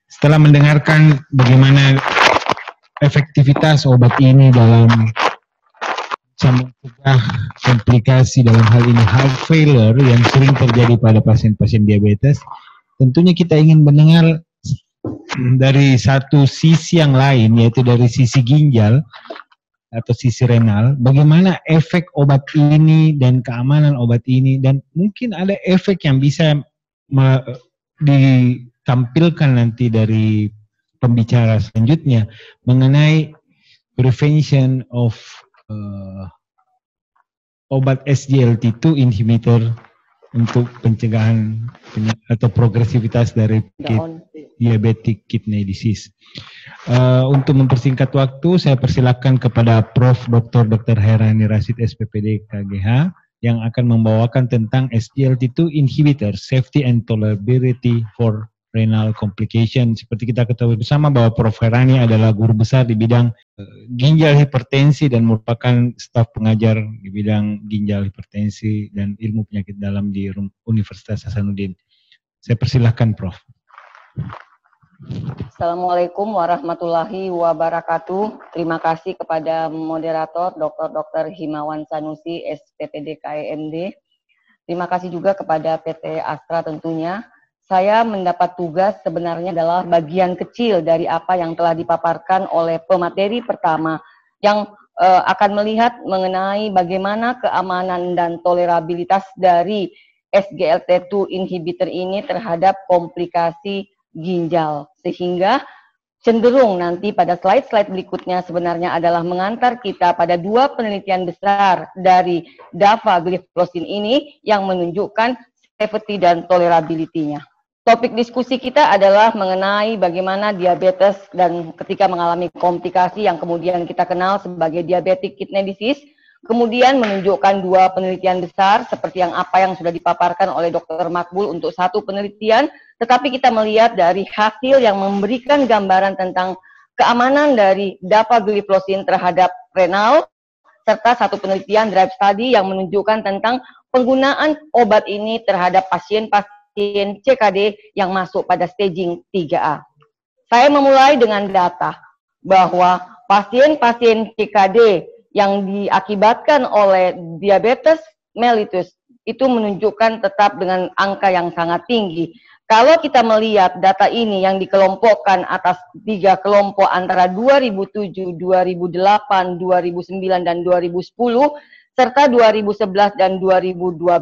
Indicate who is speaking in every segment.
Speaker 1: Setelah mendengarkan bagaimana efektivitas obat ini dalam mencegah komplikasi dalam hal ini heart failure yang sering terjadi pada pasien-pasien diabetes, tentunya kita ingin mendengar dari satu sisi yang lain, yaitu dari sisi ginjal atau sisi renal, bagaimana efek obat ini dan keamanan obat ini, dan mungkin ada efek yang bisa ditampilkan nanti dari pembicara selanjutnya mengenai prevention of obat SGLT2 inhibitor untuk pencegahan atau progresivitas dari diabetic kidney disease. Untuk mempersingkat waktu, saya persilakan kepada Prof. Dr. Hairani Rashid SPPD KGH yang akan membawakan tentang SGLT2 inhibitor safety and tolerability for renal complication. Seperti kita ketahui bersama bahwa Prof. Hairani adalah guru besar di bidang ginjal hipertensi dan merupakan staf pengajar di bidang ginjal hipertensi dan ilmu penyakit dalam di Universitas Hasanuddin. Saya persilahkan, Prof.
Speaker 2: Assalamualaikum warahmatullahi wabarakatuh. Terima kasih kepada moderator Dr. Himawan Sanusi SPPD KEMD. Terima kasih juga kepada PT Astra tentunya. Saya mendapat tugas sebenarnya adalah bagian kecil dari apa yang telah dipaparkan oleh pemateri pertama yang akan melihat mengenai bagaimana keamanan dan tolerabilitas dari SGLT2 inhibitor ini terhadap komplikasi ginjal. Sehingga cenderung nanti pada slide-slide berikutnya sebenarnya adalah mengantar kita pada dua penelitian besar dari dapagliflozin ini yang menunjukkan safety dan tolerability-nya. Topik diskusi kita adalah mengenai bagaimana diabetes dan ketika mengalami komplikasi yang kemudian kita kenal sebagai diabetic kidney disease, kemudian menunjukkan dua penelitian besar seperti yang sudah dipaparkan oleh Dr. Makbul untuk satu penelitian, tetapi kita melihat dari hasil yang memberikan gambaran tentang keamanan dari dapagliflozin terhadap renal, serta satu penelitian drive study yang menunjukkan tentang penggunaan obat ini terhadap pasien-pasien CKD yang masuk pada staging 3A. Saya memulai dengan data bahwa pasien-pasien CKD yang diakibatkan oleh diabetes mellitus itu menunjukkan tetap dengan angka yang sangat tinggi. Kalau kita melihat data ini yang dikelompokkan atas 3 kelompok antara 2007, 2008, 2009, dan 2010, serta 2011 dan 2012,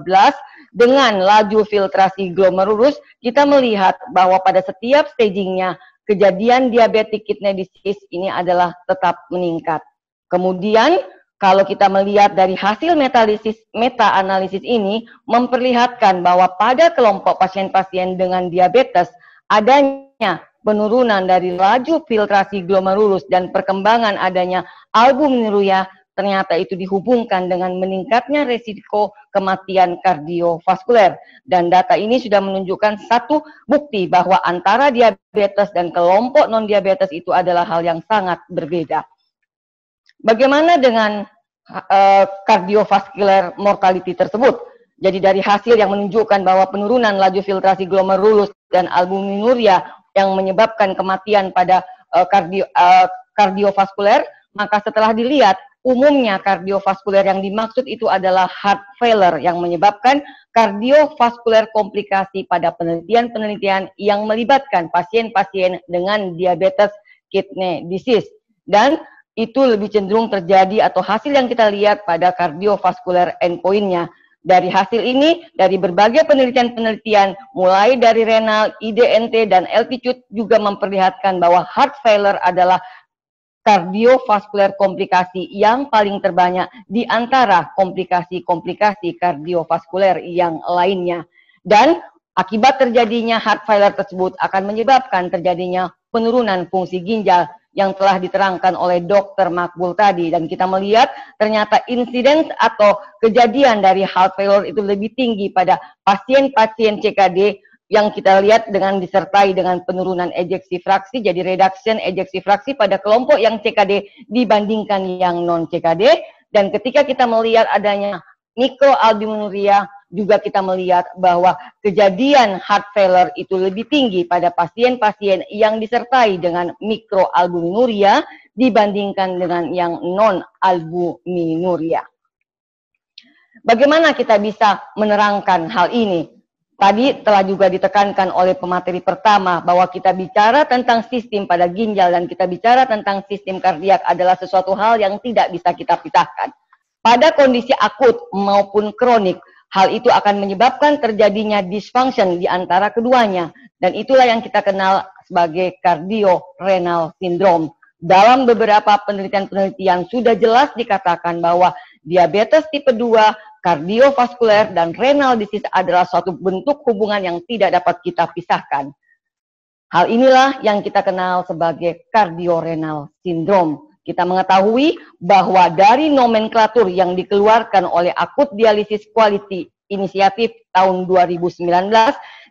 Speaker 2: dengan laju filtrasi glomerulus, kita melihat bahwa pada setiap stagingnya, kejadian diabetic kidney disease ini adalah tetap meningkat. Kemudian, kalau kita melihat dari hasil meta-analisis ini, memperlihatkan bahwa pada kelompok pasien-pasien dengan diabetes, adanya penurunan dari laju filtrasi glomerulus dan perkembangan adanya albuminuria, ternyata itu dihubungkan dengan meningkatnya resiko kematian kardiovaskuler. Dan data ini sudah menunjukkan satu bukti bahwa antara diabetes dan kelompok non-diabetes itu adalah hal yang sangat berbeda. Bagaimana dengan kardiovaskuler mortality tersebut? Jadi dari hasil yang menunjukkan bahwa penurunan laju filtrasi glomerulus dan albuminuria yang menyebabkan kematian pada kardiovaskuler, maka setelah dilihat, umumnya kardiovaskuler yang dimaksud itu adalah heart failure yang menyebabkan kardiovaskuler komplikasi pada penelitian-penelitian yang melibatkan pasien-pasien dengan diabetes kidney disease. Dan itu lebih cenderung terjadi atau hasil yang kita lihat pada kardiovaskuler endpoint-nya. Dari hasil ini, dari berbagai penelitian-penelitian, mulai dari renal, IDNT, dan altitude juga memperlihatkan bahwa heart failure adalah kardiovaskuler komplikasi yang paling terbanyak di antara komplikasi-komplikasi kardiovaskuler yang lainnya. Dan akibat terjadinya heart failure tersebut akan menyebabkan terjadinya penurunan fungsi ginjal yang telah diterangkan oleh Dr. Makbul tadi. Dan kita melihat ternyata insiden atau kejadian dari heart failure itu lebih tinggi pada pasien-pasien CKD yang kita lihat dengan disertai dengan penurunan ejeksi fraksi, jadi reduction ejeksi fraksi pada kelompok yang CKD dibandingkan yang non-CKD. Dan ketika kita melihat adanya mikroalbuminuria juga kita melihat bahwa kejadian heart failure itu lebih tinggi pada pasien-pasien yang disertai dengan mikroalbuminuria dibandingkan dengan yang non-albuminuria. Bagaimana kita bisa menerangkan hal ini? Tadi telah juga ditekankan oleh pemateri pertama bahwa kita bicara tentang sistem pada ginjal dan kita bicara tentang sistem kardiak adalah sesuatu hal yang tidak bisa kita pisahkan. Pada kondisi akut maupun kronik, hal itu akan menyebabkan terjadinya dysfunction di antara keduanya. Dan itulah yang kita kenal sebagai cardiorenal syndrome. Dalam beberapa penelitian-penelitian sudah jelas dikatakan bahwa diabetes tipe 2, kardiovaskuler, dan renal disease adalah suatu bentuk hubungan yang tidak dapat kita pisahkan. Hal inilah yang kita kenal sebagai cardiorenal syndrome. Kita mengetahui bahwa dari nomenklatur yang dikeluarkan oleh Acute Dialysis Quality Initiative tahun 2019,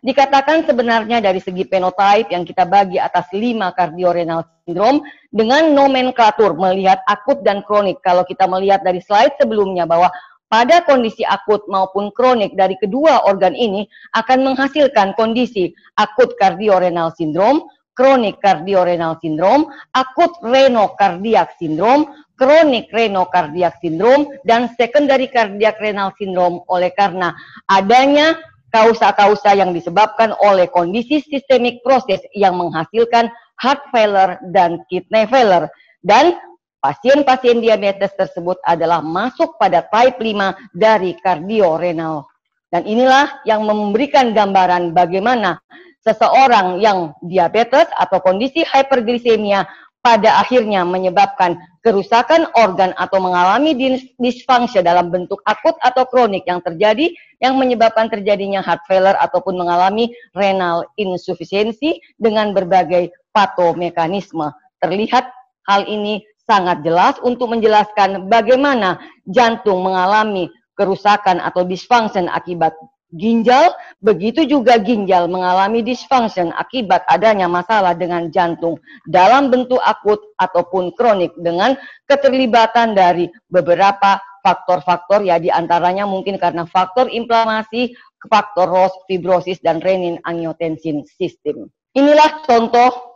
Speaker 2: dikatakan sebenarnya dari segi phenotype yang kita bagi atas 5 cardiorenal syndrome dengan nomenklatur melihat akut dan kronik. Kalau kita melihat dari slide sebelumnya bahwa pada kondisi akut maupun kronik dari kedua organ ini akan menghasilkan kondisi akut cardiorenal syndrome, kronik cardiorenal syndrome, akut renokardiak syndrome, kronik renokardiak syndrome, dan secondary cardiac renal syndrome oleh karena adanya kausa-kausa yang disebabkan oleh kondisi sistemik proses yang menghasilkan heart failure dan kidney failure. Dan pasien-pasien diabetes tersebut adalah masuk pada type 5 dari cardiorenal. Dan inilah yang memberikan gambaran bagaimana seseorang yang diabetes atau kondisi hyperglikemia pada akhirnya menyebabkan kerusakan organ atau mengalami dysfunction dalam bentuk akut atau kronik yang terjadi yang menyebabkan terjadinya heart failure ataupun mengalami renal insufficiency dengan berbagai patomekanisme. Terlihat hal ini sangat jelas untuk menjelaskan bagaimana jantung mengalami kerusakan atau dysfunction akibat ginjal, begitu juga ginjal mengalami dysfunction akibat adanya masalah dengan jantung dalam bentuk akut ataupun kronik dengan keterlibatan dari beberapa faktor-faktor ya diantaranya mungkin karena faktor inflamasi, faktor ROS, fibrosis, dan renin-angiotensin system. Inilah contoh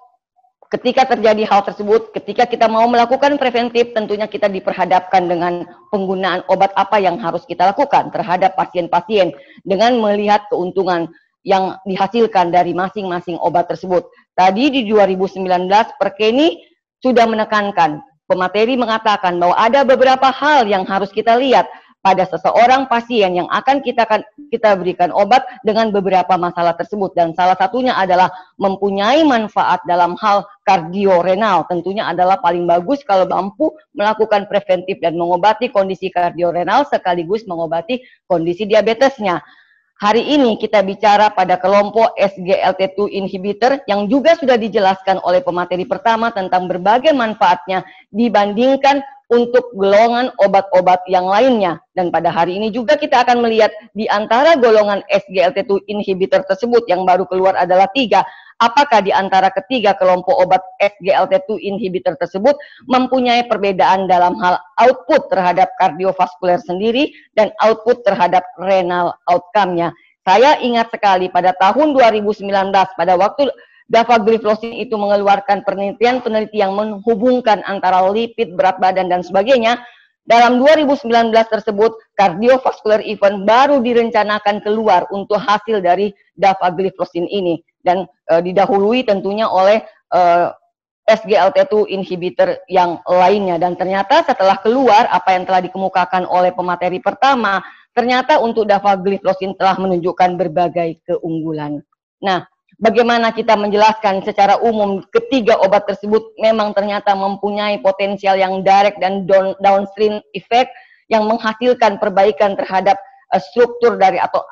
Speaker 2: ketika terjadi hal tersebut, ketika kita mau melakukan preventif, tentunya kita diperhadapkan dengan penggunaan obat apa yang harus kita lakukan terhadap pasien-pasien dengan melihat keuntungan yang dihasilkan dari masing-masing obat tersebut. Tadi di 2019, Perkeni sudah menekankan, pemateri mengatakan bahwa ada beberapa hal yang harus kita lihat pada seseorang pasien yang akan kita berikan obat dengan beberapa masalah tersebut, dan salah satunya adalah mempunyai manfaat dalam hal kardiorenal. Tentunya adalah paling bagus kalau mampu melakukan preventif dan mengobati kondisi kardiorenal sekaligus mengobati kondisi diabetesnya. Hari ini kita bicara pada kelompok SGLT2 inhibitor yang juga sudah dijelaskan oleh pemateri pertama tentang berbagai manfaatnya dibandingkan untuk golongan obat-obat yang lainnya. Dan pada hari ini juga kita akan melihat di antara golongan SGLT2 inhibitor tersebut yang baru keluar adalah 3. Apakah di antara ketiga kelompok obat SGLT2 inhibitor tersebut mempunyai perbedaan dalam hal output terhadap kardiovaskuler sendiri dan output terhadap renal outcome-nya. Saya ingat sekali pada tahun 2019 pada waktu dapagliflozin itu mengeluarkan penelitian-penelitian yang menghubungkan antara lipid, berat badan, dan sebagainya. Dalam 2019 tersebut, cardiovascular event baru direncanakan keluar untuk hasil dari dapagliflozin ini. Dan didahului tentunya oleh SGLT2 inhibitor yang lainnya. Dan ternyata setelah keluar apa yang telah dikemukakan oleh pemateri pertama, ternyata untuk dapagliflozin telah menunjukkan berbagai keunggulan. Nah, bagaimana kita menjelaskan secara umum ketiga obat tersebut memang ternyata mempunyai potensial yang direct dan downstream effect yang menghasilkan perbaikan terhadap struktur dari atau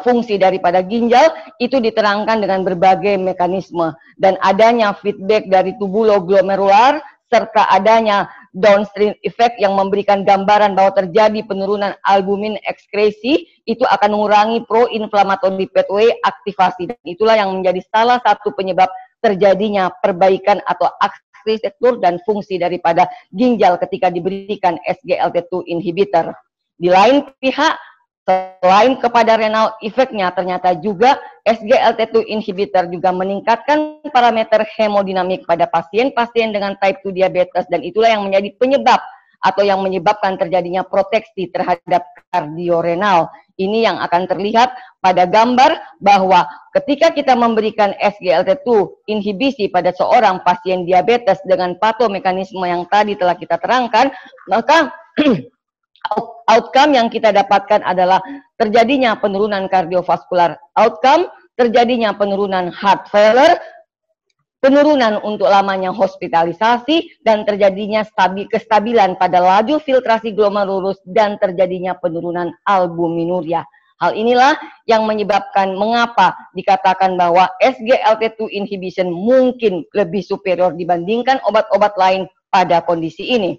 Speaker 2: fungsi daripada ginjal, itu diterangkan dengan berbagai mekanisme dan adanya feedback dari tubuloglomerular serta adanya downstream effect yang memberikan gambaran bahwa terjadi penurunan albumin ekskresi, itu akan mengurangi pro-inflammatory pathway aktivasi. Dan itulah yang menjadi salah satu penyebab terjadinya perbaikan atau arsitektur dan fungsi daripada ginjal ketika diberikan SGLT2 inhibitor. Di lain pihak, Selain kepada renal efeknya, ternyata juga SGLT2 inhibitor juga meningkatkan parameter hemodinamik pada pasien-pasien dengan type 2 diabetes, dan itulah yang menjadi penyebab atau yang menyebabkan terjadinya proteksi terhadap kardiorenal. Ini yang akan terlihat pada gambar bahwa ketika kita memberikan SGLT2 inhibisi pada seorang pasien diabetes dengan patomekanisme yang tadi telah kita terangkan, maka outcome yang kita dapatkan adalah terjadinya penurunan kardiovaskular outcome, terjadinya penurunan heart failure, penurunan untuk lamanya hospitalisasi, dan terjadinya kestabilan pada laju filtrasi glomerulus, dan terjadinya penurunan albuminuria. Hal inilah yang menyebabkan mengapa dikatakan bahwa SGLT2 inhibition mungkin lebih superior dibandingkan obat-obat lain pada kondisi ini.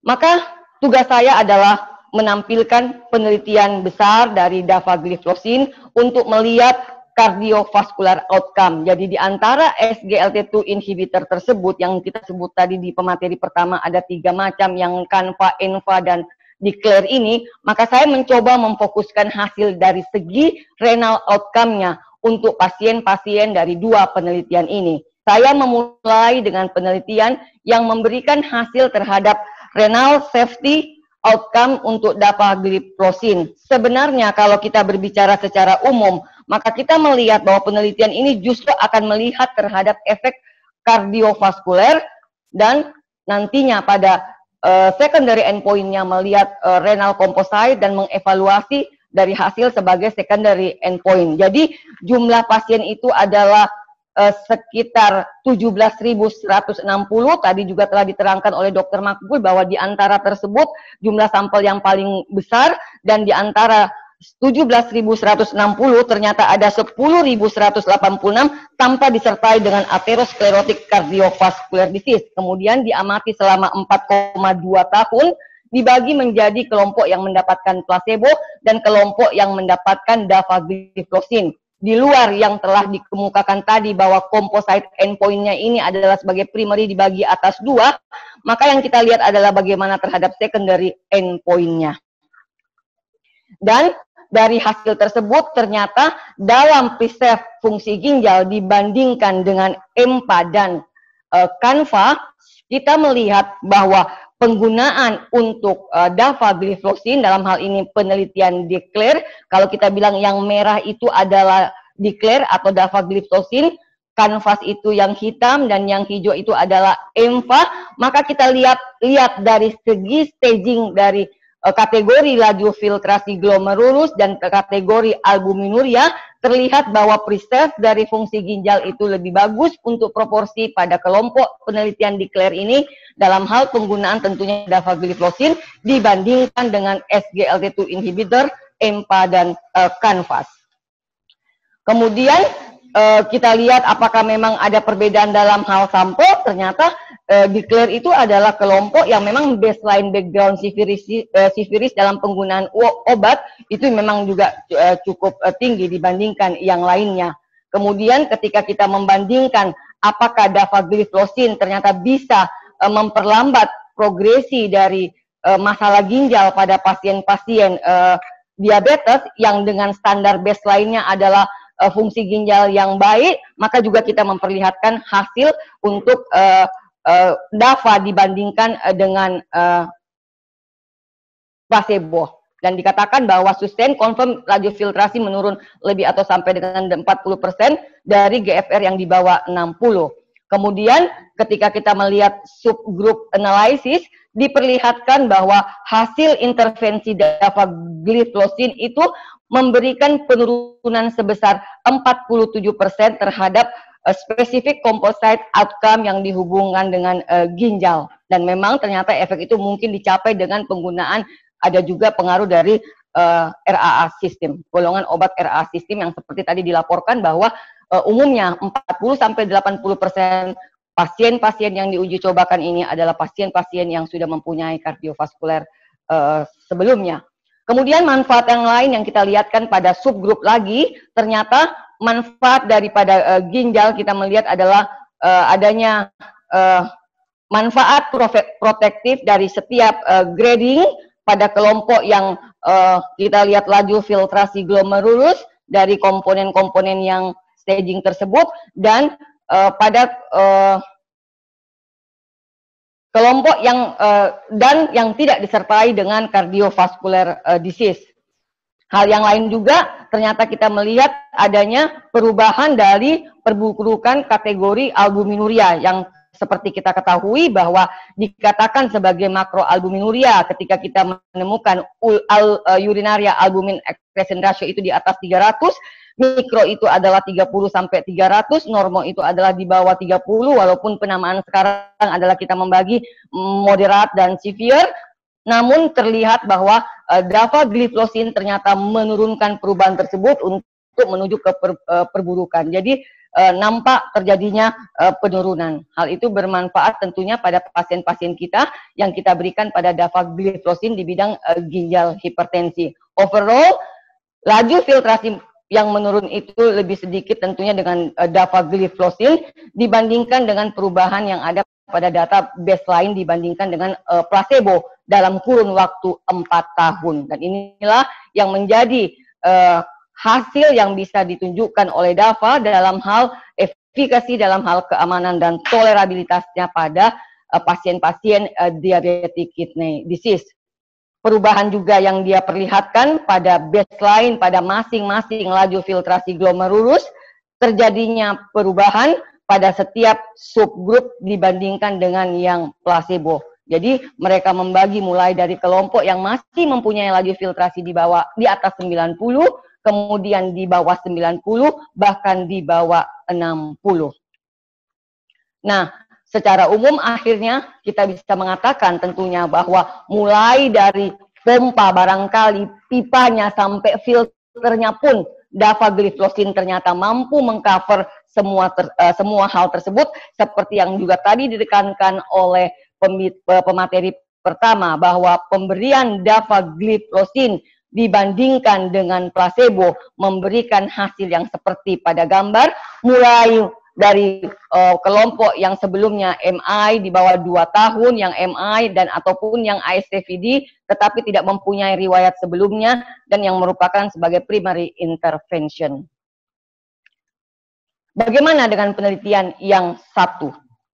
Speaker 2: Maka tugas saya adalah menampilkan penelitian besar dari dapagliflozin untuk melihat cardiovascular outcome. Jadi di antara SGLT2 inhibitor tersebut yang kita sebut tadi di pemateri pertama ada 3 macam yang CANFA, ENFA, dan DECLARE ini, maka saya mencoba memfokuskan hasil dari segi renal outcome-nya untuk pasien-pasien dari 2 penelitian ini. Saya memulai dengan penelitian yang memberikan hasil terhadap renal safety outcome untuk dapagliflozin. Sebenarnya kalau kita berbicara secara umum, maka kita melihat bahwa penelitian ini justru akan melihat terhadap efek kardiovaskuler, dan nantinya pada secondary endpoint-nya melihat renal composite dan mengevaluasi dari hasil sebagai secondary endpoint. Jadi jumlah pasien itu adalah sekitar 17.160. Tadi juga telah diterangkan oleh Dr. Makbul bahwa di antara tersebut jumlah sampel yang paling besar, dan di antara 17.160 ternyata ada 10.186 tanpa disertai dengan atherosclerotic cardiovascular disease. Kemudian diamati selama 4,2 tahun, dibagi menjadi kelompok yang mendapatkan placebo dan kelompok yang mendapatkan dapagliflozin. Di luar yang telah dikemukakan tadi bahwa composite endpoint-nya ini adalah sebagai primary dibagi atas 2, maka yang kita lihat adalah bagaimana terhadap secondary endpoint-nya. Dan dari hasil tersebut ternyata dalam preserve fungsi ginjal dibandingkan dengan EMPA dan CANFA, kita melihat bahwa penggunaan untuk dapagliflozin dalam hal ini penelitian DECLARE, kalau kita bilang yang merah itu adalah DECLARE atau dapagliflozin, kanvas itu yang hitam dan yang hijau itu adalah EMPA, maka kita lihat dari segi staging dari kategori laju filtrasi glomerulus dan kategori albuminuria, terlihat bahwa preserve dari fungsi ginjal itu lebih bagus untuk proporsi pada kelompok penelitian DECLARE ini dalam hal penggunaan tentunya dapagliflozin dibandingkan dengan SGLT2 inhibitor, EMPA, dan CANFAS. Kemudian kita lihat apakah memang ada perbedaan dalam hal sampel. Ternyata DECLARE itu adalah kelompok yang memang baseline background sifilis dalam penggunaan obat itu memang juga cukup tinggi dibandingkan yang lainnya. Kemudian ketika kita membandingkan apakah dapagliflozin ternyata bisa memperlambat progresi dari masalah ginjal pada pasien-pasien diabetes yang dengan standar baseline-nya adalah fungsi ginjal yang baik, maka juga kita memperlihatkan hasil untuk DAPA dibandingkan dengan placebo. Dan dikatakan bahwa sustain confirm laju filtrasi menurun lebih atau sampai dengan 40% dari GFR yang di bawah 60. Kemudian ketika kita melihat subgroup analysis, diperlihatkan bahwa hasil intervensi dapagliflozin itu memberikan penurunan sebesar 47% terhadap spesifik composite outcome yang dihubungkan dengan ginjal. Dan memang ternyata efek itu mungkin dicapai dengan penggunaan, ada juga pengaruh dari RAA sistem, golongan obat RAA sistem yang seperti tadi dilaporkan bahwa umumnya 40-80% pasien-pasien yang diuji cobakan ini adalah pasien-pasien yang sudah mempunyai kardiovaskuler sebelumnya. Kemudian manfaat yang lain yang kita lihatkan pada subgrup lagi, ternyata manfaat daripada ginjal kita melihat adalah adanya manfaat protektif dari setiap grading pada kelompok yang kita lihat laju filtrasi glomerulus dari komponen-komponen yang staging tersebut, dan pada kelompok yang yang tidak disertai dengan cardiovascular disease. Hal yang lain juga, ternyata kita melihat adanya perubahan dari perburukan kategori albuminuria yang seperti kita ketahui bahwa dikatakan sebagai makroalbuminuria ketika kita menemukan urinaria albumin excretion ratio itu di atas 300, mikro itu adalah 30 sampai 300, normo itu adalah di bawah 30, walaupun penamaan sekarang adalah kita membagi moderat dan severe. Namun terlihat bahwa dapagliflozin ternyata menurunkan perubahan tersebut untuk menuju ke perburukan. Jadi nampak terjadinya penurunan. Hal itu bermanfaat tentunya pada pasien-pasien kita yang kita berikan pada dapagliflozin di bidang ginjal hipertensi. Overall, laju filtrasi yang menurun itu lebih sedikit tentunya dengan dapagliflozin dibandingkan dengan perubahan yang ada pada data baseline dibandingkan dengan placebo dalam kurun waktu 4 tahun. Dan inilah yang menjadi hasil yang bisa ditunjukkan oleh DAPA dalam hal efikasi, dalam hal keamanan dan tolerabilitasnya pada pasien-pasien diabetic kidney disease. Perubahan juga yang dia perlihatkan pada baseline, pada masing-masing laju filtrasi glomerulus, terjadinya perubahan pada setiap subgrup dibandingkan dengan yang placebo. Jadi mereka membagi mulai dari kelompok yang masih mempunyai laju filtrasi di atas 90, kemudian di bawah 90, bahkan di bawah 60. Nah, secara umum akhirnya kita bisa mengatakan tentunya bahwa mulai dari pompa barangkali pipanya sampai filternya pun dapagliflozin ternyata mampu mengcover semua hal tersebut, seperti yang juga tadi ditekankan oleh pemateri pertama bahwa pemberian dapagliflozin dibandingkan dengan placebo memberikan hasil yang seperti pada gambar, mulai dari kelompok yang sebelumnya MI di bawah 2 tahun, yang MI dan ataupun yang ASCVD tetapi tidak mempunyai riwayat sebelumnya dan yang merupakan sebagai primary intervention. Bagaimana dengan penelitian yang satu?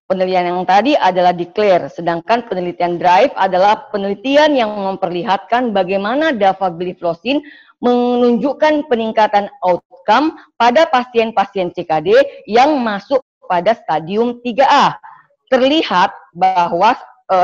Speaker 2: Penelitian yang tadi adalah declare, sedangkan penelitian drive adalah penelitian yang memperlihatkan bagaimana dapagliflozin menunjukkan peningkatan outcome pada pasien-pasien CKD yang masuk pada stadium 3A. Terlihat bahwa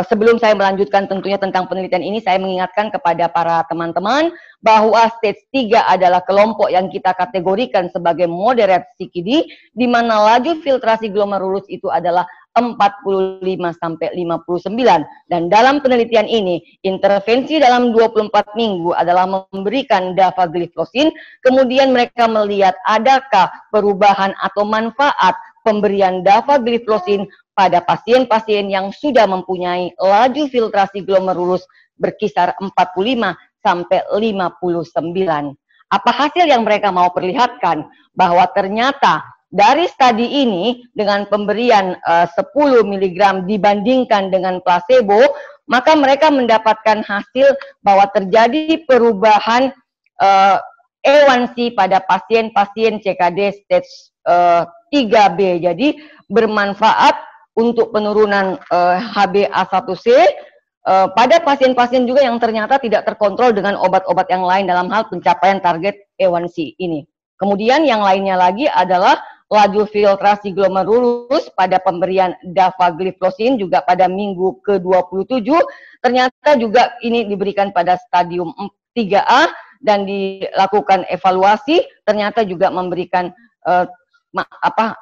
Speaker 2: sebelum saya melanjutkan tentunya tentang penelitian ini, saya mengingatkan kepada para teman-teman bahwa stage 3 adalah kelompok yang kita kategorikan sebagai moderate CKD, di mana laju filtrasi glomerulus itu adalah 45 sampai 59. Dan dalam penelitian ini, intervensi dalam 24 minggu adalah memberikan dapagliflozin, kemudian mereka melihat adakah perubahan atau manfaat pemberian dapagliflozin pada pasien-pasien yang sudah mempunyai laju filtrasi glomerulus berkisar 45 sampai 59. Apa hasil yang mereka mau perlihatkan? Bahwa ternyata dari studi ini dengan pemberian 10 mg dibandingkan dengan placebo, maka mereka mendapatkan hasil bahwa terjadi perubahan A1C pada pasien-pasien CKD stage 3B. Jadi bermanfaat untuk penurunan HbA1c pada pasien-pasien juga yang ternyata tidak terkontrol dengan obat-obat yang lain dalam hal pencapaian target A1C ini. Kemudian yang lainnya lagi adalah laju filtrasi glomerulus pada pemberian dapagliflozin juga pada minggu ke-27, ternyata juga ini diberikan pada stadium 3A dan dilakukan evaluasi, ternyata juga memberikan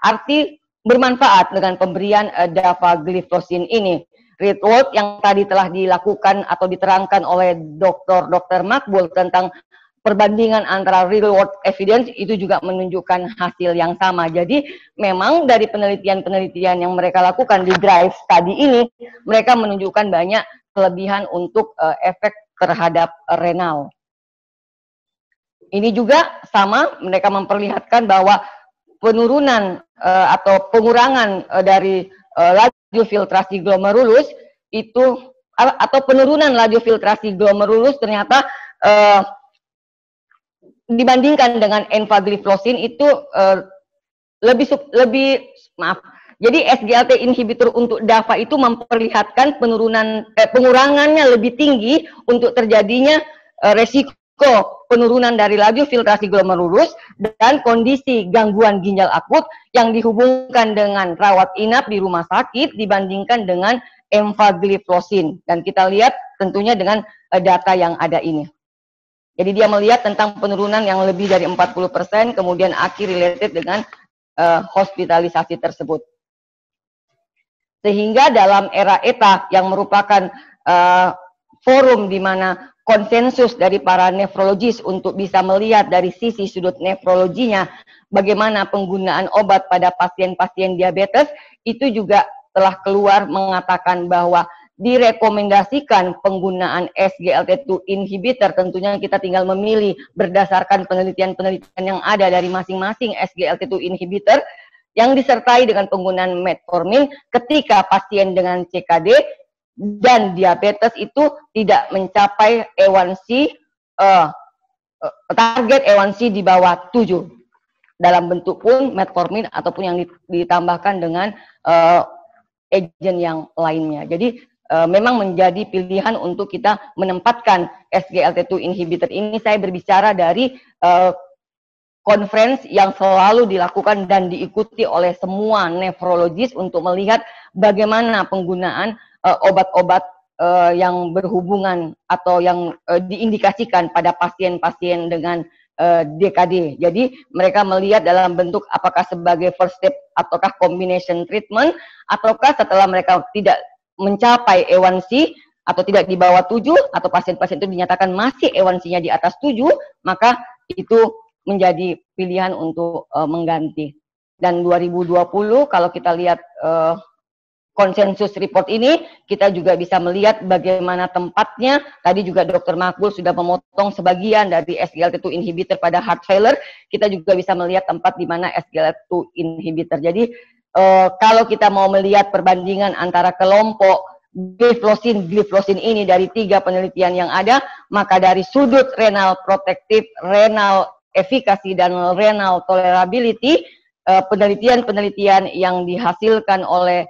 Speaker 2: arti bermanfaat dengan pemberian dapagliflozin ini. Real yang tadi telah dilakukan atau diterangkan oleh Dr. Makbul tentang perbandingan antara real world evidence itu juga menunjukkan hasil yang sama. Jadi memang dari penelitian-penelitian yang mereka lakukan di drive study ini, mereka menunjukkan banyak kelebihan untuk efek terhadap renal. Ini juga sama, mereka memperlihatkan bahwa penurunan atau pengurangan dari laju filtrasi glomerulus itu atau penurunan laju filtrasi glomerulus ternyata dibandingkan dengan empagliflosin itu jadi SGLT inhibitor untuk DAPA itu memperlihatkan pengurangannya lebih tinggi untuk terjadinya resiko penurunan dari laju filtrasi glomerulus dan kondisi gangguan ginjal akut yang dihubungkan dengan rawat inap di rumah sakit dibandingkan dengan empagliflosin. Dan kita lihat tentunya dengan data yang ada ini. Jadi dia melihat tentang penurunan yang lebih dari 40%, kemudian akhir related dengan hospitalisasi tersebut. Sehingga dalam era ETA yang merupakan forum di mana konsensus dari para nefrologis untuk bisa melihat dari sisi sudut nefrologinya bagaimana penggunaan obat pada pasien-pasien diabetes, itu juga telah keluar mengatakan bahwa direkomendasikan penggunaan SGLT2 inhibitor. Tentunya kita tinggal memilih berdasarkan penelitian-penelitian yang ada dari masing-masing SGLT2 inhibitor yang disertai dengan penggunaan metformin ketika pasien dengan CKD dan diabetes itu tidak mencapai A1C, target A1C di bawah 7 dalam bentuk pun metformin ataupun yang ditambahkan dengan agent yang lainnya. Jadi memang menjadi pilihan untuk kita menempatkan SGLT2 inhibitor ini. Saya berbicara dari conference yang selalu dilakukan dan diikuti oleh semua nefrologis untuk melihat bagaimana penggunaan obat-obat yang berhubungan atau yang diindikasikan pada pasien-pasien dengan DKD. Jadi mereka melihat dalam bentuk apakah sebagai first step ataukah combination treatment, ataukah setelah mereka tidak mencapai A1C atau tidak di bawah 7 atau pasien-pasien itu dinyatakan masih A1C-nya di atas 7, maka itu menjadi pilihan untuk mengganti. Dan 2020 kalau kita lihat konsensus report ini, kita juga bisa melihat bagaimana tempatnya. Tadi juga Dr. Makbul sudah memotong sebagian dari SGLT2 inhibitor pada heart failure. Kita juga bisa melihat tempat di mana SGLT2 inhibitor. Jadi kalau kita mau melihat perbandingan antara kelompok gliflosin ini dari 3 penelitian yang ada, maka dari sudut renal protektif, renal efikasi, dan renal tolerability, penelitian-penelitian yang dihasilkan oleh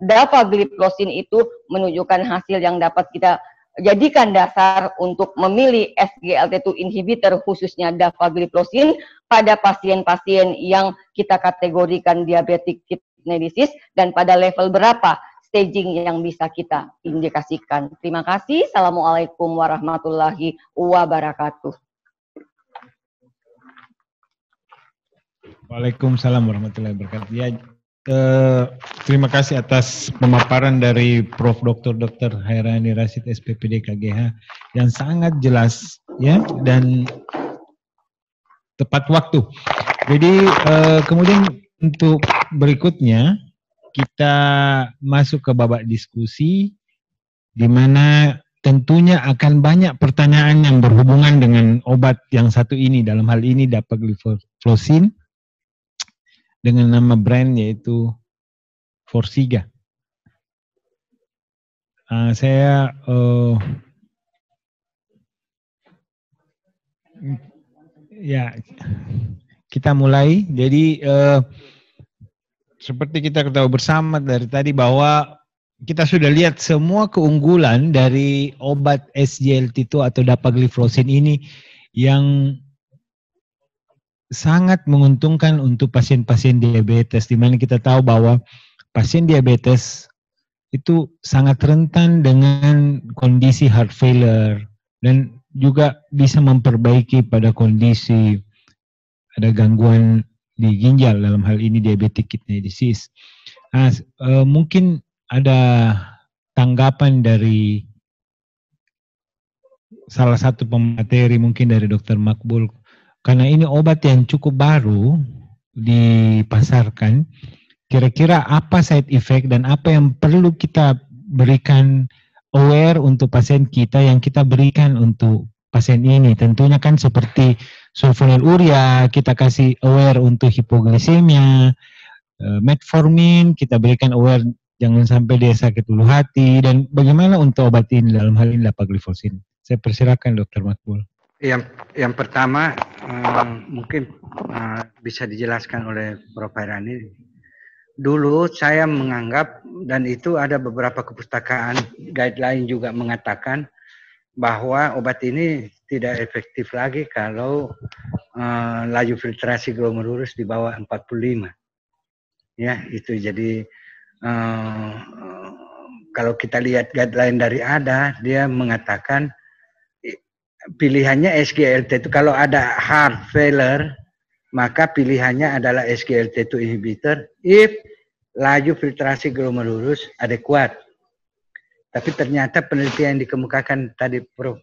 Speaker 2: dapagliflosin itu menunjukkan hasil yang dapat kita jadikan dasar untuk memilih SGLT2 inhibitor khususnya dapagliflosin pada pasien-pasien yang kita kategorikan diabetic kidney disease dan pada level berapa staging yang bisa kita indikasikan. Terima kasih. Assalamualaikum warahmatullahi wabarakatuh.
Speaker 1: Waalaikumsalam warahmatullahi wabarakatuh. Ya, terima kasih atas pemaparan dari Prof. Dr. Hairani Rashid SPPD KGH yang sangat jelas ya dan tepat waktu. Jadi kemudian untuk berikutnya kita masuk ke babak diskusi di mana tentunya akan banyak pertanyaan yang berhubungan dengan obat yang satu ini, dalam hal ini dapagliflosin dengan nama brand yaitu Forxiga. Ya kita mulai. Jadi seperti kita ketahui bersama dari tadi bahwa kita sudah lihat semua keunggulan dari obat SGLT2 atau dapagliflosin ini yang sangat menguntungkan untuk pasien-pasien diabetes, di mana kita tahu bahwa pasien diabetes itu sangat rentan dengan kondisi heart failure dan juga bisa memperbaiki pada kondisi ada gangguan di ginjal, dalam hal ini diabetic kidney disease. Nah, mungkin ada tanggapan dari salah satu pemateri, mungkin dari Dr. Makbul. Karena ini obat yang cukup baru dipasarkan, kira-kira apa side effect dan apa yang perlu kita berikan aware untuk pasien kita yang kita berikan untuk pasien ini? Tentunya kan seperti sulfonylurea, kita kasih aware untuk hipoglikemia, metformin, kita berikan aware Jangan sampai dia sakit ulu hati. Dan bagaimana untuk obat ini dalam hal ini dapagliflozin? Saya persilakan Dr. Makbul.
Speaker 3: Yang pertama mungkin bisa dijelaskan oleh Prof. Hairani. Dulu saya menganggap, dan itu ada beberapa kepustakaan guideline juga mengatakan bahwa obat ini tidak efektif lagi kalau laju filtrasi glomerulus di bawah 45. Ya, itu jadi kalau kita lihat guideline dari ADA, dia mengatakan pilihannya SGLT itu kalau ada heart failure, maka pilihannya adalah SGLT2 inhibitor if laju filtrasi glomerulus adekuat. Tapi ternyata penelitian yang dikemukakan tadi Prof.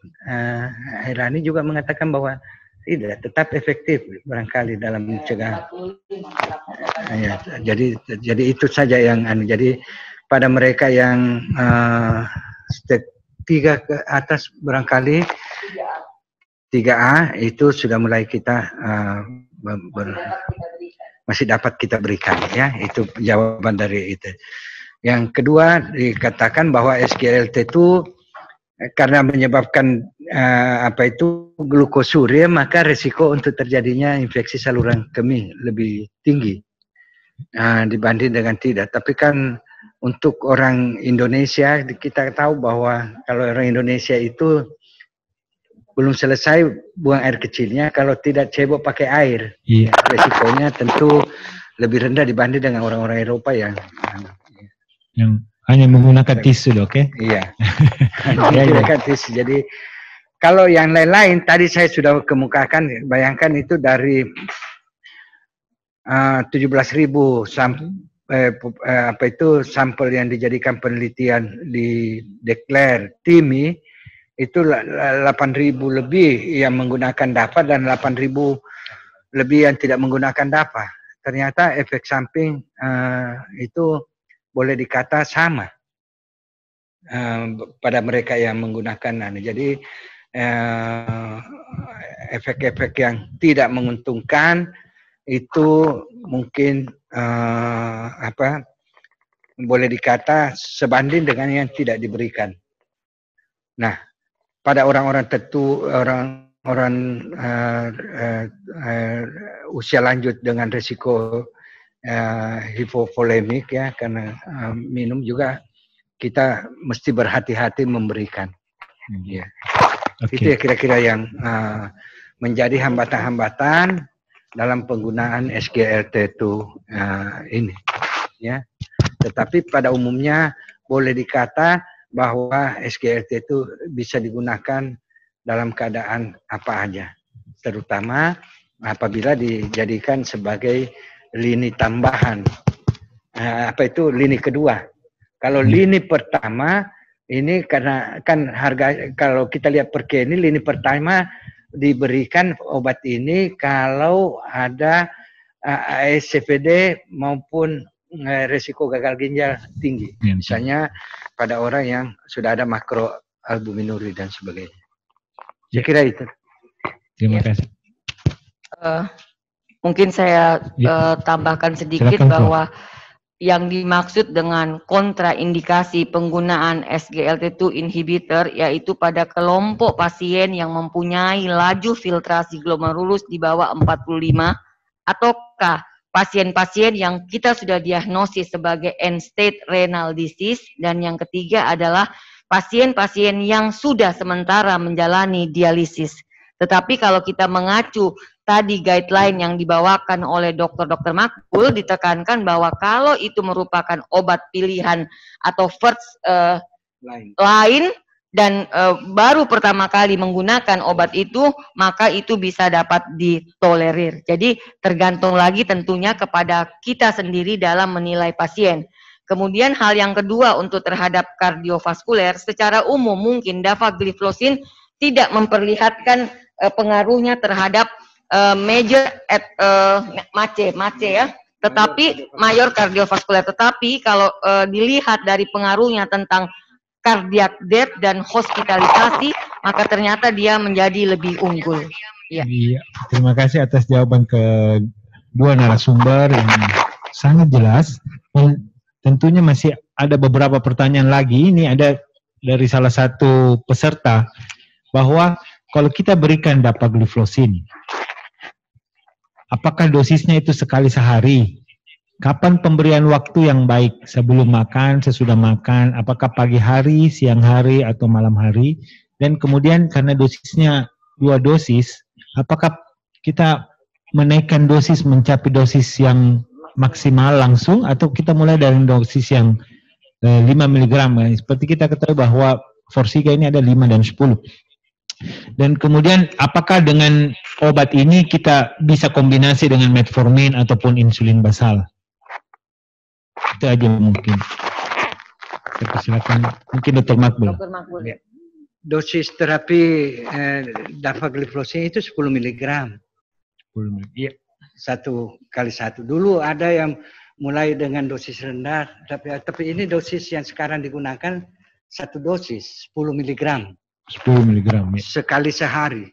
Speaker 3: Hairani juga mengatakan bahwa tidak, tetap efektif barangkali dalam mencegah. Ya, jadi itu saja yang jadi pada mereka yang step 3 ke atas barangkali 3A itu sudah mulai kita masih dapat kita berikan, ya. Itu jawaban dari itu. Yang kedua dikatakan bahwa SGLT itu karena menyebabkan glukosuria, maka risiko untuk terjadinya infeksi saluran kemih lebih tinggi dibanding dengan tidak. Tapi kan untuk orang Indonesia, kita tahu bahwa kalau orang Indonesia itu belum selesai buang air kecilnya kalau tidak cebok pakai air. Iya. Resikonya tentu lebih rendah dibanding dengan orang-orang Eropa yang
Speaker 1: hanya menggunakan tisu, Dok, ya?
Speaker 3: Iya. Hanya menggunakan tisu. Jadi kalau yang lain-lain tadi saya sudah kemukakan, bayangkan itu dari 17.000 sampel yang dijadikan penelitian di Declare TIMI, itu 8.000 lebih yang menggunakan DAPA dan 8.000 lebih yang tidak menggunakan DAPA. Ternyata efek samping itu boleh dikata sama pada mereka yang menggunakan. Jadi efek-efek yang tidak menguntungkan itu mungkin boleh dikata sebanding dengan yang tidak diberikan. Nah, pada orang-orang tertentu, orang usia lanjut dengan risiko hipovolemik, ya, karena minum juga kita mesti berhati-hati memberikan. Ya. Okay. Itu ya kira-kira yang menjadi hambatan-hambatan dalam penggunaan SGLT2 ini. Ya. Tetapi pada umumnya boleh dikata bahwa SGLT itu bisa digunakan dalam keadaan apa aja, terutama apabila dijadikan sebagai lini tambahan. Lini kedua. Kalau lini pertama ini karena kan harga, kalau kita lihat per ini lini pertama diberikan obat ini kalau ada ASCVD maupun risiko gagal ginjal tinggi. Misalnya pada orang yang sudah ada makroalbuminuria dan sebagainya. Saya kira itu.
Speaker 1: Terima kasih.
Speaker 2: Mungkin saya tambahkan sedikit. Silakan, bahwa yang dimaksud dengan kontraindikasi penggunaan SGLT2 inhibitor yaitu pada kelompok pasien yang mempunyai laju filtrasi glomerulus di bawah 45 ataukah pasien-pasien yang kita sudah diagnosis sebagai end-stage renal disease, dan yang ketiga adalah pasien-pasien yang sudah sementara menjalani dialisis. Tetapi kalau kita mengacu tadi guideline yang dibawakan oleh Dr. Makbul, ditekankan bahwa kalau itu merupakan obat pilihan atau first line dan baru pertama kali menggunakan obat itu, maka itu bisa dapat ditolerir. Jadi tergantung lagi tentunya kepada kita sendiri dalam menilai pasien. Kemudian hal yang kedua untuk terhadap kardiovaskuler, secara umum mungkin dapagliflozin tidak memperlihatkan pengaruhnya terhadap major MACE ya, tetapi mayor kardiovaskuler. Tetapi kalau dilihat dari pengaruhnya tentang cardiac death dan hospitalisasi, maka ternyata dia menjadi lebih unggul. Ya.
Speaker 1: Iya, terima kasih atas jawaban kedua narasumber yang sangat jelas. Tentunya masih ada beberapa pertanyaan lagi. Ini ada dari salah satu peserta bahwa kalau kita berikan dapagliflosin, apakah dosisnya itu sekali sehari? Kapan pemberian waktu yang baik? Sebelum makan, sesudah makan? Apakah pagi hari, siang hari, atau malam hari? Dan kemudian karena dosisnya 2 dosis, apakah kita menaikkan dosis mencapai dosis yang maksimal langsung, atau kita mulai dari dosis yang 5 mg? Seperti kita ketahui bahwa Forxiga ini ada 5 dan 10. Dan kemudian apakah dengan obat ini kita bisa kombinasi dengan metformin ataupun insulin basal? Itu aja mungkin. Saya persilakan mungkin Dr. Makbul.
Speaker 2: Dr. Makbul.
Speaker 3: Ya. Dosis terapi dapagliflosin itu 10 mg.
Speaker 1: 10 mg.
Speaker 3: Iya. 1x1. Dulu ada yang mulai dengan dosis rendah, tapi ini dosis yang sekarang digunakan 1 dosis 10 mg.
Speaker 1: 10 mg ya.
Speaker 3: Sekali sehari.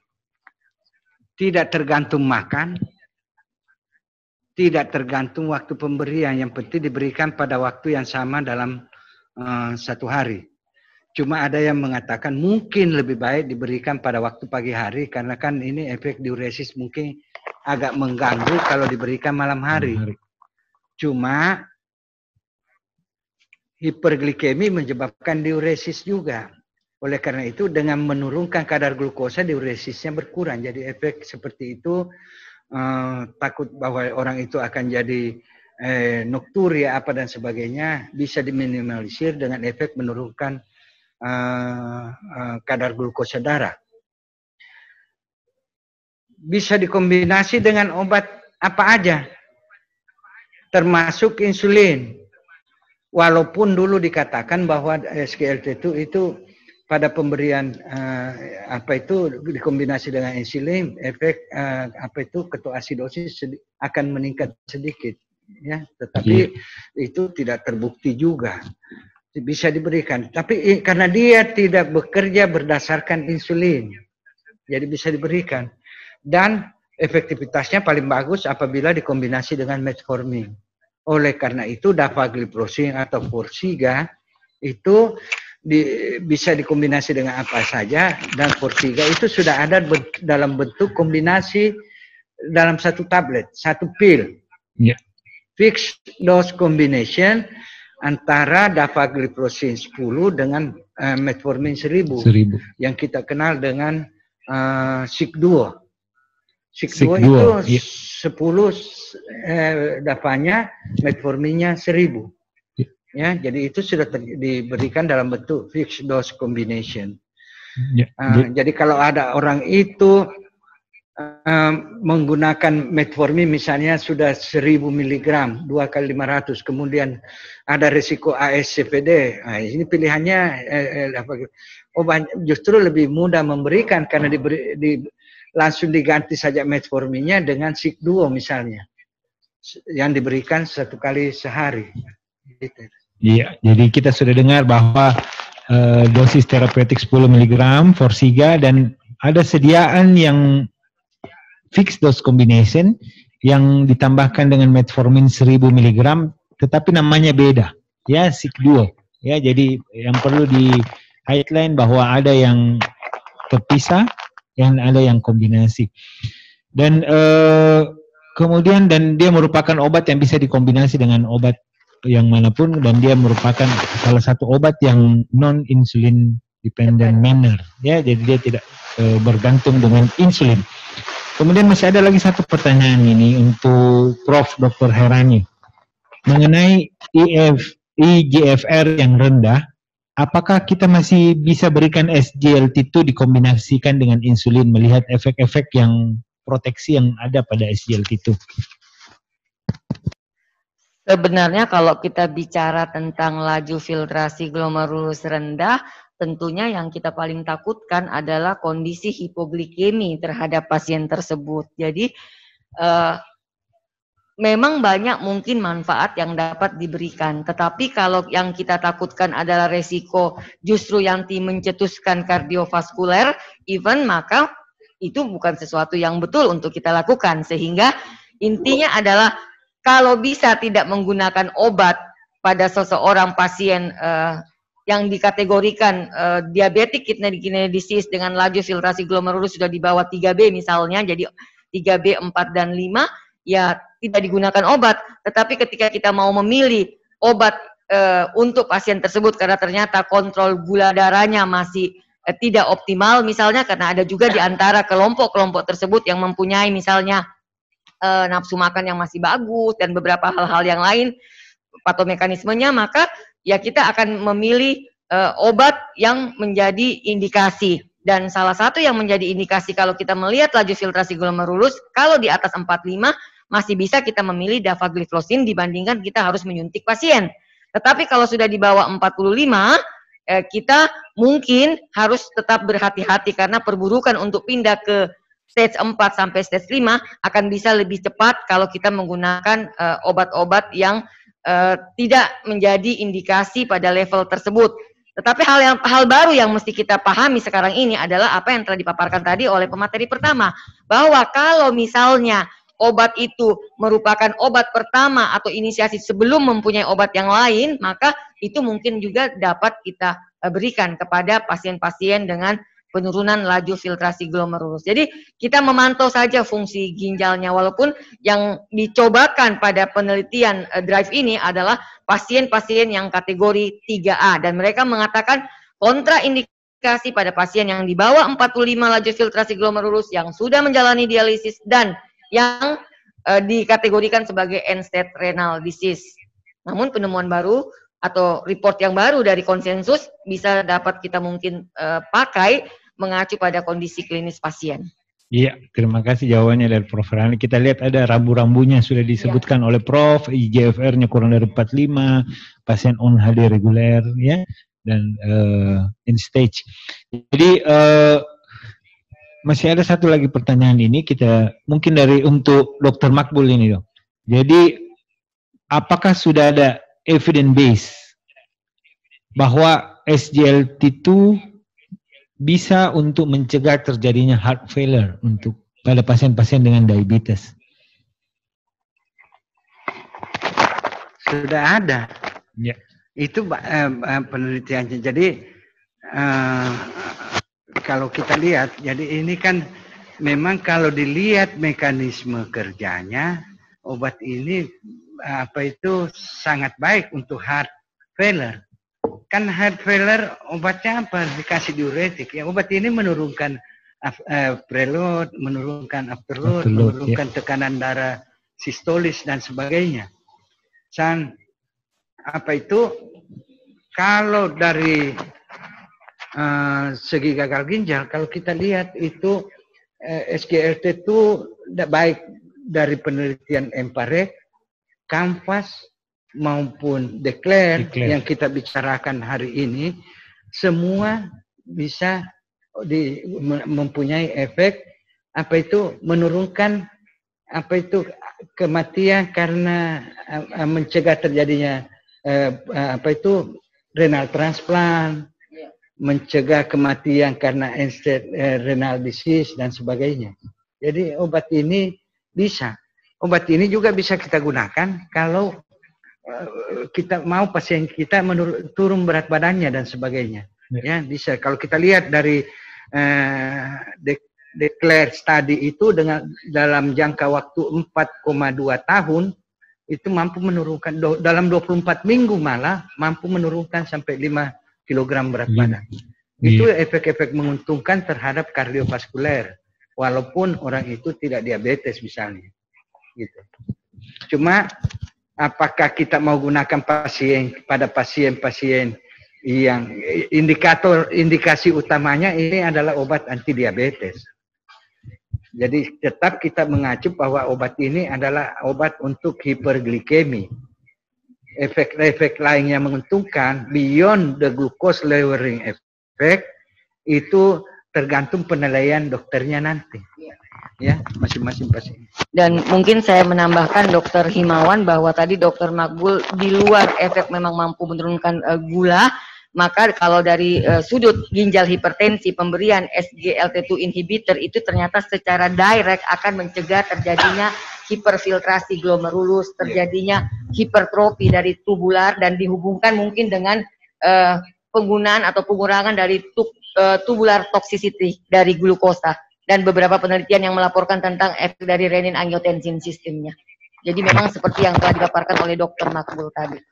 Speaker 3: Tidak tergantung makan, tidak tergantung waktu pemberian. Yang penting diberikan pada waktu yang sama dalam 1 hari. Cuma ada yang mengatakan mungkin lebih baik diberikan pada waktu pagi hari karena kan ini efek diuresis mungkin agak mengganggu kalau diberikan malam hari. Cuma hiperglikemi menyebabkan diuresis juga. Oleh karena itu dengan menurunkan kadar glukosa diuresisnya berkurang. Jadi efek seperti itu takut bahwa orang itu akan jadi nokturia apa dan sebagainya bisa diminimalisir dengan efek menurunkan kadar glukosa darah. Bisa dikombinasi dengan obat apa aja, termasuk insulin. Walaupun dulu dikatakan bahwa SGLT2 itu pada pemberian dikombinasi dengan insulin, efek ketoasidosis akan meningkat sedikit, ya. Tetapi itu tidak terbukti juga. Bisa diberikan, tapi karena dia tidak bekerja berdasarkan insulin, jadi bisa diberikan. Dan efektivitasnya paling bagus apabila dikombinasi dengan metformin. Oleh karena itu dapagliflosin atau Forxiga itu bisa dikombinasi dengan apa saja, dan Forxiga itu sudah ada dalam bentuk kombinasi dalam 1 tablet, 1 pil.
Speaker 1: Yeah.
Speaker 3: Fixed dose combination antara dapagliflosin 10 dengan metformin 1000 yang kita kenal dengan SIG-Duo. SIG-Duo itu 10 dapanya, metforminnya 1000. Ya, jadi itu sudah diberikan dalam bentuk fixed dose combination. Jadi kalau ada orang itu menggunakan metformin misalnya sudah 1000 mg 2 kali 500, kemudian ada risiko ASCVD. Nah, ini pilihannya obat justru lebih mudah memberikan karena langsung diganti saja metforminnya dengan SIG-Duo misalnya yang diberikan 1 kali sehari.
Speaker 1: Iya, jadi kita sudah dengar bahwa dosis terapeutik 10 mg Forxiga dan ada sediaan yang fixed dose combination yang ditambahkan dengan metformin 1000 mg, tetapi namanya beda, ya, SIG-Duo. Ya, jadi yang perlu di highlight bahwa ada yang terpisah, yang ada yang kombinasi. Dan kemudian dia merupakan obat yang bisa dikombinasi dengan obat yang manapun, dan dia merupakan salah satu obat yang non insulin dependent manner. Ya, jadi dia tidak bergantung dengan insulin. Kemudian masih ada lagi satu pertanyaan ini untuk Prof. Dr. Herani mengenai IGFR yang rendah. Apakah kita masih bisa berikan SGLT2 dikombinasikan dengan insulin melihat efek-efek yang proteksi yang ada pada SGLT2?
Speaker 2: Sebenarnya kalau kita bicara tentang laju filtrasi glomerulus rendah, tentunya yang kita paling takutkan adalah kondisi hipoglikemi terhadap pasien tersebut. Jadi memang banyak mungkin manfaat yang dapat diberikan, tetapi kalau yang kita takutkan adalah resiko justru yang mencetuskan kardiovaskuler event, maka itu bukan sesuatu yang betul untuk kita lakukan. Sehingga intinya adalah kalau bisa tidak menggunakan obat pada seseorang pasien yang dikategorikan diabetic kidney disease dengan laju filtrasi glomerulus sudah di bawah 3B misalnya, jadi 3B, 4, dan 5, ya tidak digunakan obat. Tetapi ketika kita mau memilih obat untuk pasien tersebut karena ternyata kontrol gula darahnya masih tidak optimal misalnya, karena ada juga di antara kelompok-kelompok tersebut yang mempunyai misalnya nafsu makan yang masih bagus dan beberapa hal-hal yang lain patomekanismenya, maka ya kita akan memilih obat yang menjadi indikasi. Dan salah satu yang menjadi indikasi kalau kita melihat laju filtrasi glomerulus kalau di atas 45 masih bisa kita memilih dapagliflozin dibandingkan kita harus menyuntik pasien. Tetapi kalau sudah di bawah 45 kita mungkin harus tetap berhati-hati karena perburukan untuk pindah ke stage 4 sampai stage 5 akan bisa lebih cepat kalau kita menggunakan obat-obat yang tidak menjadi indikasi pada level tersebut. Tetapi hal baru yang mesti kita pahami sekarang ini adalah apa yang telah dipaparkan tadi oleh pemateri pertama, bahwa kalau misalnya obat itu merupakan obat pertama atau inisiasi sebelum mempunyai obat yang lain, maka itu mungkin juga dapat kita berikan kepada pasien-pasien dengan penurunan laju filtrasi glomerulus. Jadi kita memantau saja fungsi ginjalnya, walaupun yang dicobakan pada penelitian DRIVE ini adalah pasien-pasien yang kategori 3A, dan mereka mengatakan kontraindikasi pada pasien yang di bawah 45 laju filtrasi glomerulus yang sudah menjalani dialisis dan yang dikategorikan sebagai end-stage renal disease. Namun penemuan baru atau report yang baru dari konsensus bisa dapat kita mungkin pakai mengacu pada kondisi klinis pasien.
Speaker 1: Iya, terima kasih jawabannya dari Prof. Rani. Kita lihat ada rambu-rambunya sudah disebutkan oleh Prof. IGFR-nya kurang dari 45, pasien on HD reguler, ya, dan in stage. Jadi masih ada satu lagi pertanyaan ini kita mungkin untuk Dr. Makbul ini, dong. Jadi apakah sudah ada evidence base bahwa SGLT2 bisa untuk mencegah terjadinya heart failure pada pasien-pasien dengan diabetes?
Speaker 3: Sudah ada.
Speaker 1: Ya.
Speaker 3: Itu penelitiannya. Jadi kalau kita lihat, jadi ini kan memang kalau dilihat mekanisme kerjanya, obat ini sangat baik untuk heart failure. Kan heart failure obatnya apa? Dikasih diuretik. Ya, obat ini menurunkan preload, menurunkan afterload, menurunkan tekanan darah sistolis dan sebagainya. Dan kalau dari segi gagal ginjal, kalau kita lihat itu SGLT itu baik dari penelitian EMPAREG, CANVAS maupun DECLARE yang kita bicarakan hari ini, semua bisa mempunyai efek menurunkan kematian karena mencegah terjadinya renal transplant, mencegah kematian karena end-stage renal disease dan sebagainya. Jadi obat ini juga bisa kita gunakan kalau kita mau pasien kita turun berat badannya dan sebagainya. Ya, bisa. Kalau kita lihat dari DECLARE study itu dalam jangka waktu 4,2 tahun itu mampu menurunkan dalam 24 minggu malah mampu menurunkan sampai 5 kg berat badan. Itu efek-efek menguntungkan terhadap kardiovaskuler walaupun orang itu tidak diabetes misalnya. Gitu. Cuma apakah kita mau gunakan pada pasien-pasien yang indikasi utamanya ini adalah obat anti diabetes. Jadi tetap kita mengacu bahwa obat ini adalah obat untuk hiperglikemi. Efek-efek lain yang menguntungkan beyond the glucose lowering effect itu tergantung penilaian dokternya nanti. Ya, masing-masing pasien.
Speaker 2: Dan mungkin saya menambahkan Dr. Himawan bahwa tadi Dr. Makbul di luar efek memang mampu menurunkan gula, Maka kalau dari sudut ginjal hipertensi, pemberian SGLT2 inhibitor itu ternyata secara direct akan mencegah terjadinya hiperfiltrasi glomerulus, terjadinya hipertrofi dari tubular, dan dihubungkan mungkin dengan penggunaan atau pengurangan dari tubular toxicity dari glukosa, dan beberapa penelitian yang melaporkan tentang efek dari renin-angiotensin sistemnya. Jadi memang seperti yang telah dipaparkan oleh Dr. Makbul tadi.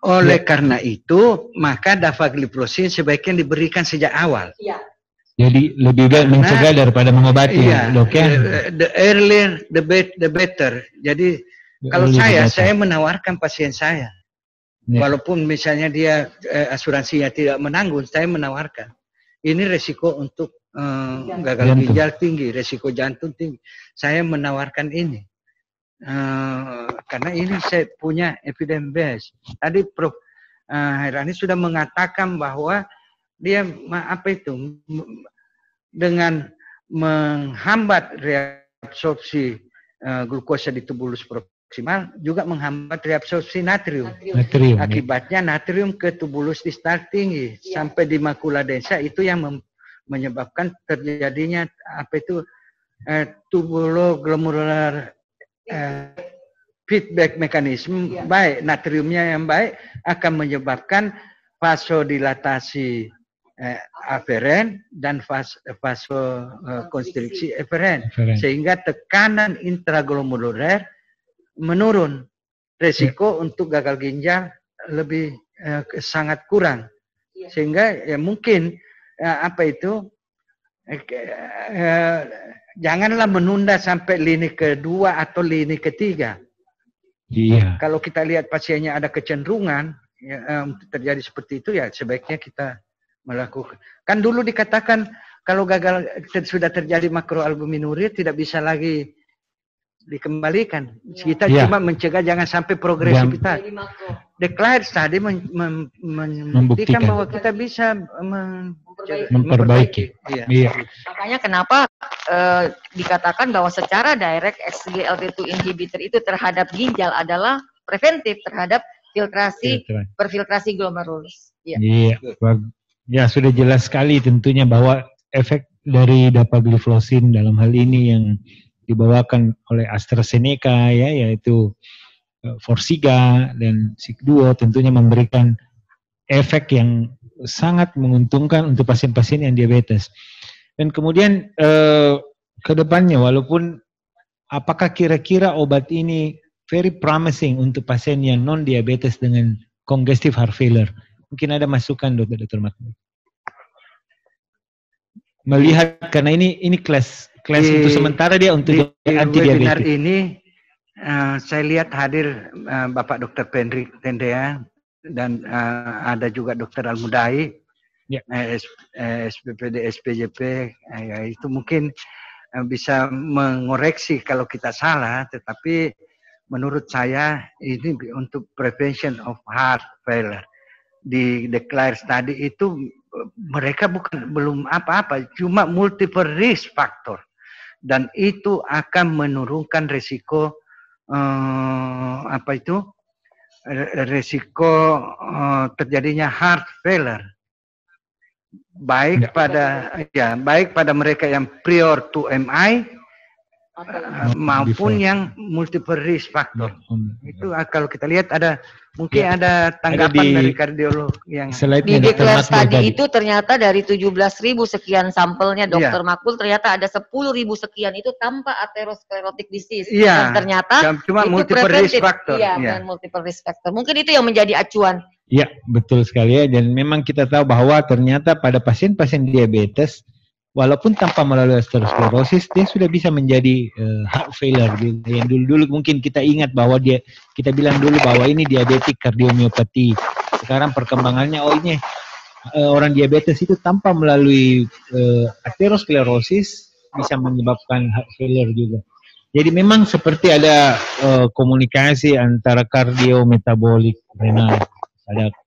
Speaker 3: Oleh karena itu, maka dapagliflozin sebaiknya diberikan sejak awal.
Speaker 2: Iya.
Speaker 1: Jadi lebih baik mencegah daripada mengobati,
Speaker 3: iya,
Speaker 1: dok ya.
Speaker 3: The earlier, the better. Jadi kalau saya menawarkan pasien saya, walaupun misalnya dia asuransinya tidak menanggung, saya menawarkan. Ini resiko untuk gagal ginjal tinggi, resiko jantung tinggi. Saya menawarkan ini. Karena ini saya punya evidence base. Tadi Prof. Hairani sudah mengatakan bahwa dia dengan menghambat reabsorpsi glukosa di tubulus proksimal juga menghambat reabsorpsi natrium. Akibatnya natrium ke tubulus distal tinggi sampai di makula densa, itu yang menyebabkan terjadinya tubuloglomerular feedback mekanisme baik, natriumnya yang baik akan menyebabkan vasodilatasi aferen dan vasokonstriksi eferen, sehingga tekanan intraglomeruler menurun, resiko untuk gagal ginjal lebih sangat kurang, sehingga ya mungkin janganlah menunda sampai lini kedua atau lini ketiga.
Speaker 1: Iya.
Speaker 3: Kalau kita lihat pasiennya ada kecenderungan terjadi seperti itu, ya sebaiknya kita melakukan. Kan dulu dikatakan kalau gagal sudah terjadi makroalbuminuria tidak bisa lagi dikembalikan. Kita cuma mencegah jangan sampai progresivitas. Declare tadi membuktikan bahwa kita bisa
Speaker 1: memperbaiki.
Speaker 3: Iya.
Speaker 2: Makanya kenapa dikatakan bahwa secara direct SGLT2 inhibitor itu terhadap ginjal adalah preventif terhadap perfiltrasi glomerulus.
Speaker 1: Iya. Ya, sudah jelas sekali tentunya bahwa efek dari dapagliflozin dalam hal ini yang dibawakan oleh AstraZeneca ya, yaitu Forxiga dan Sigduo, tentunya memberikan efek yang sangat menguntungkan untuk pasien-pasien yang diabetes. Dan kemudian ke depannya, walaupun apakah kira-kira obat ini very promising untuk pasien yang non-diabetes dengan congestive heart failure? Mungkin ada masukan Dr. Makbul. Melihat karena ini kelas untuk sementara dia untuk anti diabetes.
Speaker 3: Webinar ini saya lihat hadir Bapak Dr. Pendrik Tendean dan ada juga Dr. Almudai, SPPD, SPJP, itu mungkin bisa mengoreksi kalau kita salah, tetapi menurut saya ini untuk prevention of heart failure. Di Declare Study itu mereka belum apa-apa, cuma multiple risk factor, dan itu akan menurunkan risiko risiko terjadinya heart failure, baik pada mereka yang prior to MI maupun yang multiple risk factor. Itu kalau kita lihat ada mungkin ada tanggapan dari kardiolog yang
Speaker 2: di Declare Study itu ternyata dari 17.000 sekian sampelnya Dr. Makbul, ternyata ada 10.000 sekian itu tanpa atherosclerotic disease. Dan ternyata
Speaker 3: cuma
Speaker 2: itu
Speaker 3: multiple risk factor.
Speaker 2: Dan multiple risk factor. Mungkin itu yang menjadi acuan.
Speaker 1: Ya, betul sekali ya. Dan memang kita tahu bahwa ternyata pada pasien-pasien diabetes, walaupun tanpa melalui atherosclerosis, dia sudah bisa menjadi heart failure. Yang dulu-dulu mungkin kita ingat bahwa kita bilang dulu bahwa ini diabetik kardiomiopati. Sekarang perkembangannya, ini orang diabetes itu tanpa melalui atherosclerosis bisa menyebabkan heart failure juga. Jadi memang seperti ada komunikasi antara kardiometabolik renal.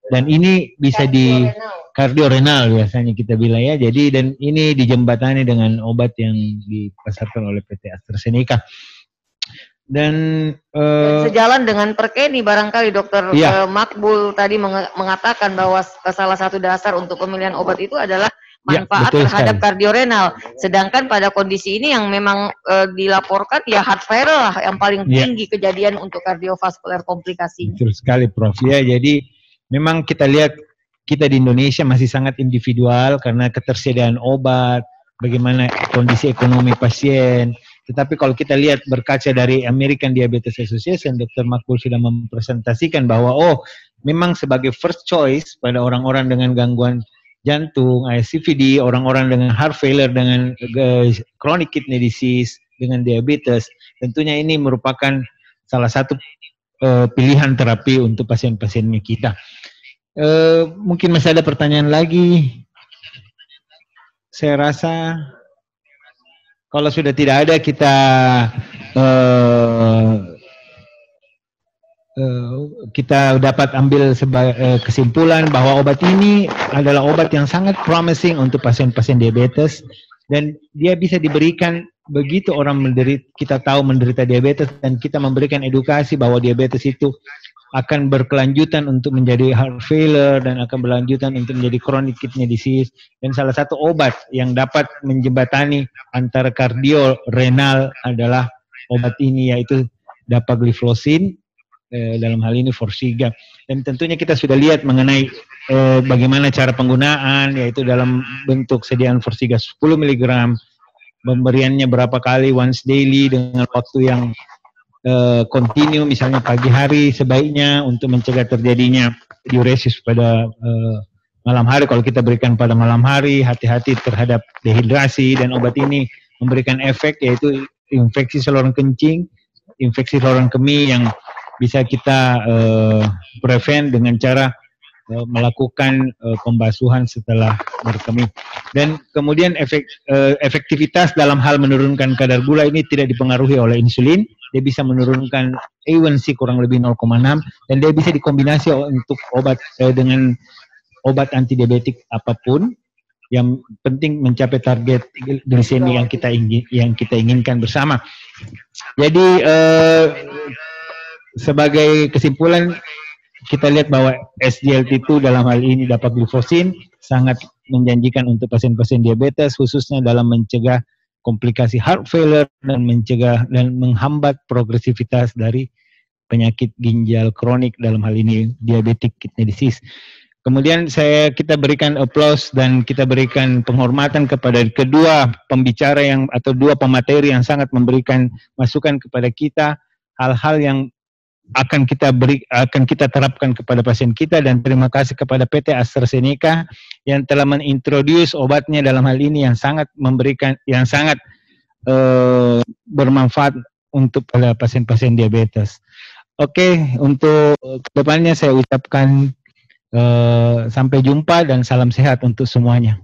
Speaker 1: Dan ini bisa di kardiorenal biasanya kita bilang ya. Jadi dan ini dijembatani dengan obat yang dipasarkan oleh PT AstraZeneca. Dan
Speaker 2: sejalan dengan Perkeni barangkali Dokter Makbul tadi mengatakan bahwa salah satu dasar untuk pemilihan obat itu adalah manfaat terhadap kardiorenal. Sedangkan pada kondisi ini yang memang dilaporkan ya heart failure lah yang paling tinggi kejadian untuk kardiovaskuler komplikasinya.
Speaker 1: Betul sekali Prof. Ya, jadi memang kita lihat kita di Indonesia masih sangat individual karena ketersediaan obat, bagaimana kondisi ekonomi pasien. Tetapi kalau kita lihat berkaca dari American Diabetes Association, Dr. Makbul sudah mempresentasikan bahwa memang sebagai first choice pada orang-orang dengan gangguan jantung, CVD, orang-orang dengan heart failure, dengan chronic kidney disease, dengan diabetes, tentunya ini merupakan salah satu pilihan terapi untuk pasien-pasiennya kita. Mungkin masih ada pertanyaan lagi. Saya rasa kalau sudah tidak ada, kita dapat ambil kesimpulan bahwa obat ini adalah obat yang sangat promising untuk pasien-pasien diabetes, dan dia bisa diberikan begitu orang kita tahu menderita diabetes, dan kita memberikan edukasi bahwa diabetes itu akan berkelanjutan untuk menjadi heart failure dan akan berlanjutan untuk menjadi chronic kidney disease. Dan salah satu obat yang dapat menjembatani antara kardiorenal adalah obat ini, yaitu dapagliflozin, dalam hal ini Forxiga. Dan tentunya kita sudah lihat mengenai bagaimana cara penggunaan, yaitu dalam bentuk sediaan Forxiga 10 mg, pemberiannya berapa kali, once daily, dengan waktu yang continue, misalnya pagi hari sebaiknya untuk mencegah terjadinya diuresis pada malam hari. Kalau kita berikan pada malam hari, hati-hati terhadap dehidrasi, dan obat ini memberikan efek yaitu infeksi saluran kencing, infeksi saluran kemih yang bisa kita prevent dengan cara melakukan pembasuhan setelah berkemih. Dan kemudian efektivitas dalam hal menurunkan kadar gula ini tidak dipengaruhi oleh insulin. Dia bisa menurunkan A1C kurang lebih 0,6, dan dia bisa dikombinasi untuk obat dengan obat antidiabetik apapun. Yang penting mencapai target glisemi yang kita inginkan bersama. Jadi sebagai kesimpulan, kita lihat bahwa SGLT2 dalam hal ini dapagliflozin sangat menjanjikan untuk pasien-pasien diabetes, khususnya dalam mencegah komplikasi heart failure dan mencegah dan menghambat progresivitas dari penyakit ginjal kronik, dalam hal ini diabetic kidney disease. Kemudian kita berikan applause dan kita berikan penghormatan kepada kedua pembicara atau dua pemateri yang sangat memberikan masukan kepada kita, hal-hal yang akan kita terapkan kepada pasien kita. Dan terima kasih kepada PT AstraZeneca yang telah mengintroduce obatnya dalam hal ini yang sangat bermanfaat untuk para pasien-pasien diabetes. Oke, untuk kedepannya saya ucapkan sampai jumpa dan salam sehat untuk semuanya.